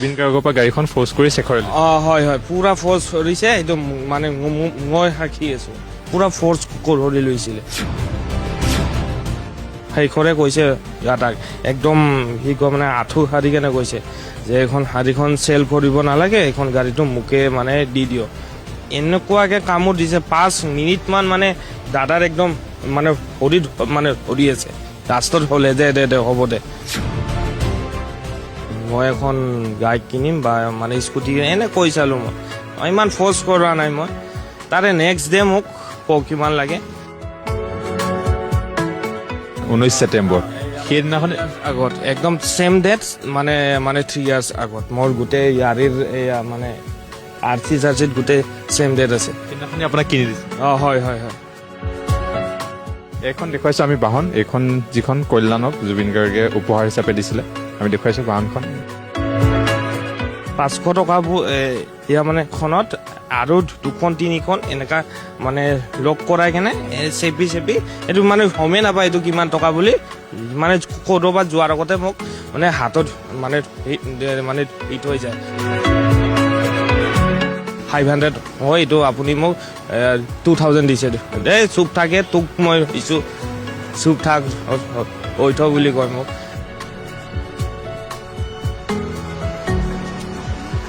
জুবিন গাৰ্গৰ পৰা গাড়ীখন ফ'ৰ্চ কৰি শেখৰ হয় হয় পুৰা ফ'ৰ্চ কৰিছে এইটো মানে মই সাক্ষী আছো পুৰা ফ'ৰ্চ কৰি লৈছিলে শেখৰে কৈছে তাক একদম সি কয় মানে আঁঠু সাৰি কেনে কৈছে যে এইখন শাড়ীখন চেল কৰিব নালাগে এইখন গাড়ীটো মোকে মানে দি দিয় এনেকুৱাকে কামো দিছে 5 মিনিটমান মানে দাদাৰ একদম মানে ধৰি আছে ৰাস্তাত হ'লে দে হ'ব দে মই এখন বাইক কিনিম বা মানে স্কুটি কিনিম এনে কৈ চালোঁ মই ইমান ফ'ৰ্চ কৰা নাই মই তাৰে নেক্সট ডে মোক কিমান লাগে 19 ছেপ্টেম্বৰ সেইদিনাখন আগত একদম চেম ডেট মানে 3 ইয়াৰ্ছ আগত মোৰ গোটেই গাড়ীৰ এয়া মানে আৰ্চি চাৰ্চিত গোটেই চেম ডেট আছে সেইদিনাখনি আপোনাক কিনি দিছে হয় এইখন দেখুৱাইছোঁ আমি বাহন এইখন যিখন কল্যাণক জুবিন গাৰ্গে উপহাৰ হিচাপে দিছিলে আমি দেখুৱাইছোঁ বাহনখন 500 টকাবোৰ এয়া মানে খনত আৰু 2-3খন এনেকা মানে লগ কৰাই কেনে চেপি এইটো মানে গমেই নাপায় এইটো কিমান টকা বুলি মানে ক'ৰবাত যোৱাৰ আগতে মোক মানে হাতত মানে হিট হৈ যায় 500 হয় এইটো আপুনি মোক 2000 দিছে দেই চুপ থাকে তোক মই দিছোঁ চুপ থাক ঐ থ বুলি কয় মোক